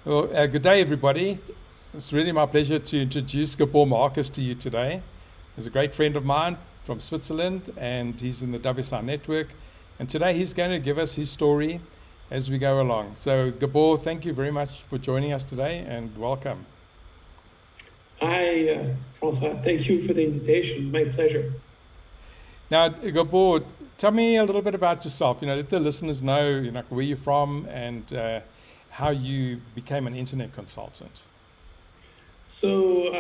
Well, good day, everybody. It's really my pleasure to introduce Gabor Marcus to you today. He's a great friend of mine from Switzerland, and he's in the WSI network. And today he's going to give us his story as we go along. So, Gabor, thank you very much for joining us today, and welcome. Hi, Francois. Thank you for the invitation. My pleasure. Now, Gabor, tell me a little bit about yourself. Let the listeners know, where you're from and how you became an internet consultant. So,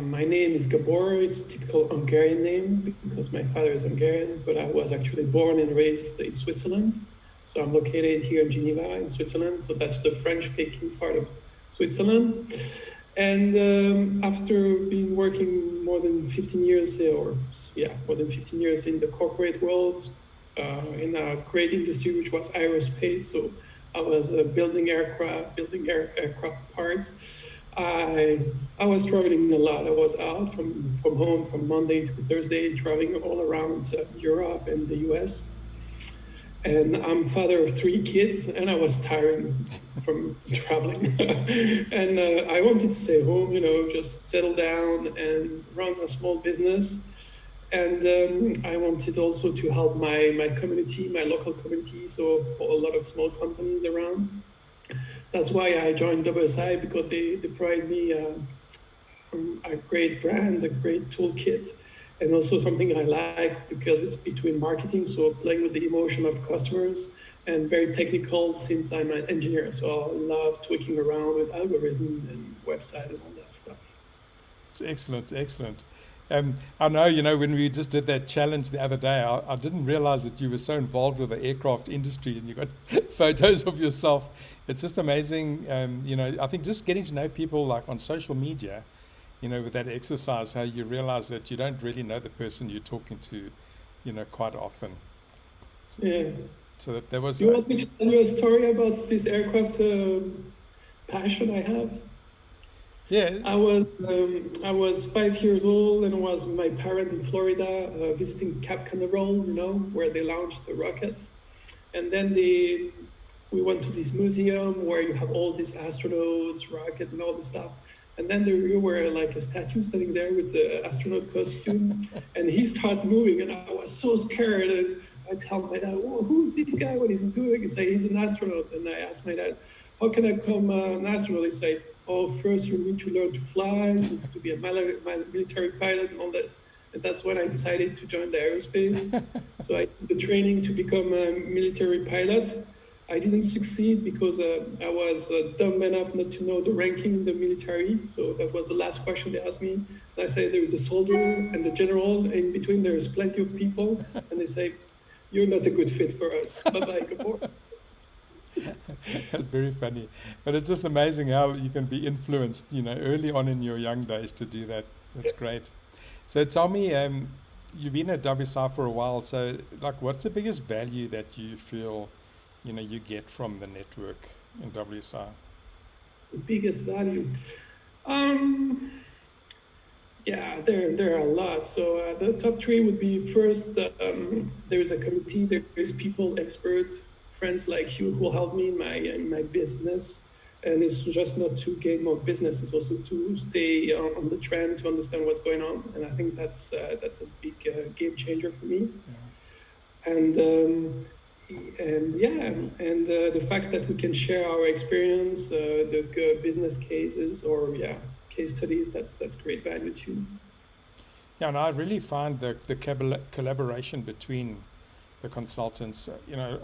my name is Gabor. It's a typical Hungarian name because my father is Hungarian, but I was actually born and raised in Switzerland. So, I'm located here in Geneva, in Switzerland. So, that's the French-speaking part of Switzerland. And after being working more than 15 years, more than 15 years in the corporate world, in a great industry, which was aerospace. So I was building aircraft parts. I was traveling a lot. I was out from home from Monday to Thursday, traveling all around Europe and the US. And I'm father of 3 kids, and I was tired from traveling. And I wanted to stay home, just settle down and run a small business. And I wanted also to help my community, my local community, so a lot of small companies around. That's why I joined WSI, because they provide me a great brand, a great toolkit, and also something I like because it's between marketing, so playing with the emotion of customers, and very technical since I'm an engineer. So I love tweaking around with algorithm and website and all that stuff. It's excellent, excellent. I know, when we just did that challenge the other day, I didn't realize that you were so involved with the aircraft industry and you got photos of yourself. It's just amazing. I think just getting to know people like on social media, with that exercise, how you realize that you don't really know the person you're talking to, quite often. Yeah. So that was. You want me to tell you a story about this aircraft passion I have? Yeah. I was 5 years old and was with my parents in Florida visiting Cape Canaveral, where they launched the rockets. And then we went to this museum where you have all these astronauts, rocket, and all this stuff. And then you were like a statue standing there with the astronaut costume, and he started moving, and I was so scared. And I tell my dad, "Well, who's this guy? What is he doing?" He say, "He's an astronaut." And I asked my dad, "How can I become an astronaut?" He say, "Oh, first you need to learn to fly, you need to be a military pilot, and all this." And that's when I decided to join the aerospace. So I did the training to become a military pilot. I didn't succeed because I was dumb enough not to know the ranking in the military. So that was the last question they asked me. And I said, there is the soldier and the general. In between, there's plenty of people. And they say, "You're not a good fit for us. Bye-bye, Gabor." That's very funny. But it's just amazing how you can be influenced, early on in your young days to do that. That's great. So tell me, you've been at WSI for a while. So, what's the biggest value that you feel you get from the network in WSI? The biggest value. Yeah, there are a lot. So the top 3 would be first, there is a committee, there is people, experts, friends like you who help me in my business. And it's just not to gain more business, it's also to stay on the trend, to understand what's going on. And I think that's a big game changer for me. Yeah. And the fact that we can share our experience, the business cases or case studies, that's great value too. Yeah, and I really find the collaboration between the consultants,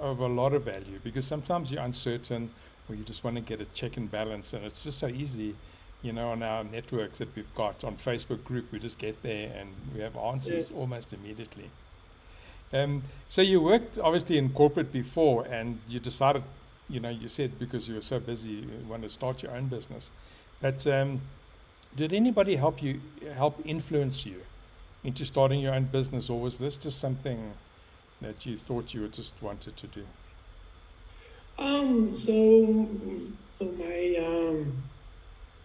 of a lot of value, because sometimes you're uncertain or you just want to get a check and balance, and it's just so easy, on our networks that we've got on Facebook group, we just get there and we have answers almost immediately. So you worked obviously in corporate before, and you decided, you said because you were so busy, you wanted to start your own business. But did anybody help influence you into starting your own business, or was this just something that you thought you just wanted to do? So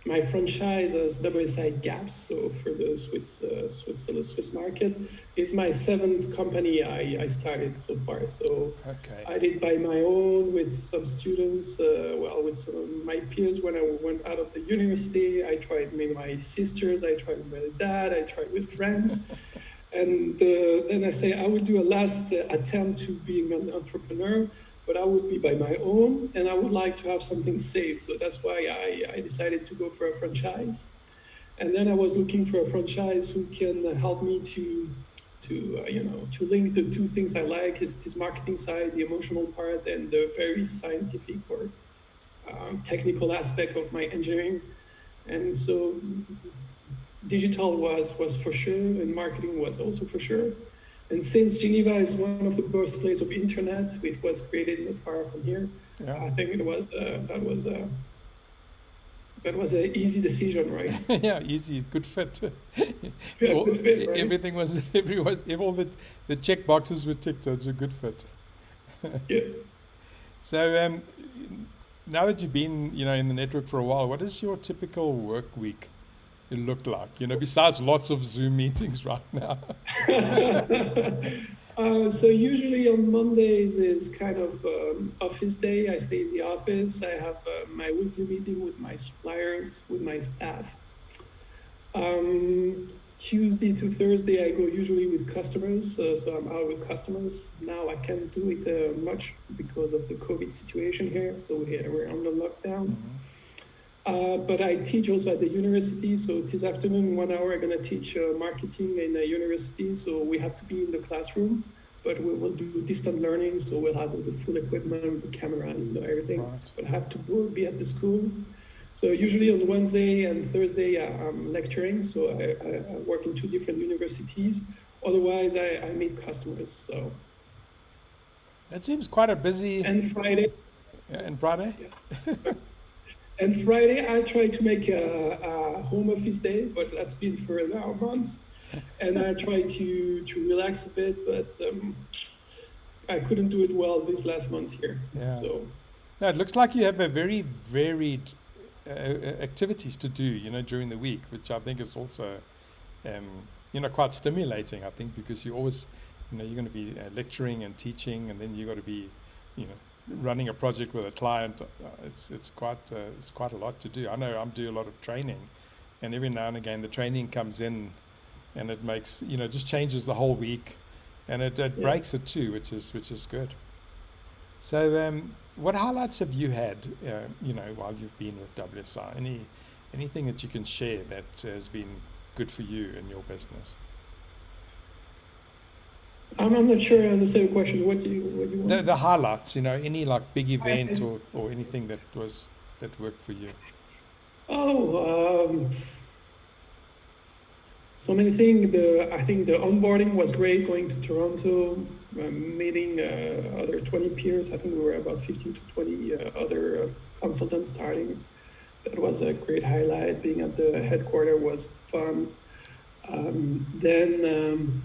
my my franchise as WSI Gaps, so for the Swiss market, is my seventh company I started so far. So Okay. I did by my own with some students, with some of my peers when I went out of the university. I tried with my sisters, I tried with my dad, I tried with friends. And then I say I will do a last attempt to being an entrepreneur, but I would be by my own, and I would like to have something safe. So that's why I decided to go for a franchise. And then I was looking for a franchise who can help me to link the two things I like is this marketing side, the emotional part, and the very scientific or technical aspect of my engineering. And so digital was for sure, and marketing was also for sure. And since Geneva is one of the birthplaces of internet, it was created not far from here. Yeah. I think that was an easy decision, right? Yeah, easy, good fit. Yeah, good fit, right? Everything was, all the check boxes were ticked, so it was a good fit. Yeah. So now that you've been, in the network for a while, what does your typical work week look like? Besides lots of Zoom meetings right now. So usually on Mondays is kind of office day. I stay in the office. I have my weekly meeting with my suppliers, with my staff. Tuesday to Thursday, I go usually with customers. So I'm out with customers. Now I can't do it much because of the COVID situation here. So we're on the lockdown. Mm-hmm. But I teach also at the university. So this afternoon, 1 hour, I'm going to teach marketing in the university. So we have to be in the classroom, but we will do distant learning. So we'll have the full equipment, the camera and everything. Right. But I have to be at the school. So usually on Wednesday and Thursday, I'm lecturing. So I work in 2 different universities. Otherwise, I meet customers. So That seems quite a busy. and Friday. And Friday? Yeah. And Friday, I try to make a home office day, but that's been for now months. And I try to relax a bit, but I couldn't do it well these last months here. Yeah. So No, it looks like you have a very varied activities to do, during the week, which I think is also, quite stimulating, I think, because you always, you're going to be lecturing and teaching, and then you got to be, running a project with a client. It's quite a lot to do. I know I'm doing a lot of training, and every now and again the training comes in, and it makes just changes the whole week, and it breaks it too, which is good. So what highlights have you had while you've been with WSI? Anything that you can share that has been good for you in your business? I'm not sure I understand the question. What do you want? The highlights, any like big event or anything that worked for you. So many things. I think the onboarding was great. Going to Toronto, meeting other 20 peers. I think we were about 15 to 20 other consultants starting. That was a great highlight. Being at the headquarters was fun. Then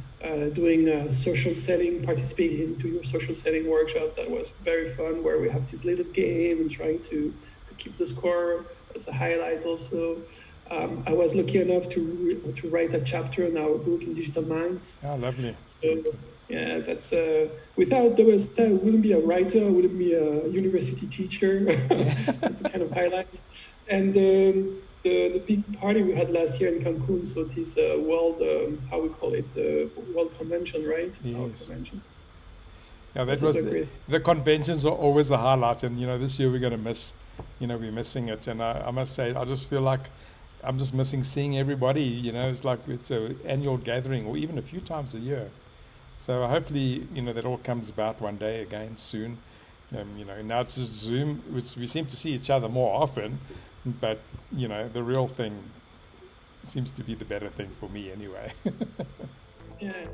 doing a social setting, participating into your social setting workshop. That was very fun, where we have this little game and trying to keep the score. That's a highlight also. I was lucky enough to write a chapter in our book in Digital Minds. Oh, lovely. So yeah, that's without those, I wouldn't be a writer, I wouldn't be a university teacher. That's the kind of highlights. And the big party we had last year in Cancun, so this world, how we call it, world convention, right? Yes. Our convention. Yeah, that was the conventions are always a highlight, and this year we're going to miss, we're missing it, and I must say I just feel like I'm just missing seeing everybody. It's like it's an annual gathering, or even a few times a year. So hopefully, that all comes about one day again soon. Now it's just Zoom, which we seem to see each other more often, but the real thing seems to be the better thing for me anyway. Yeah.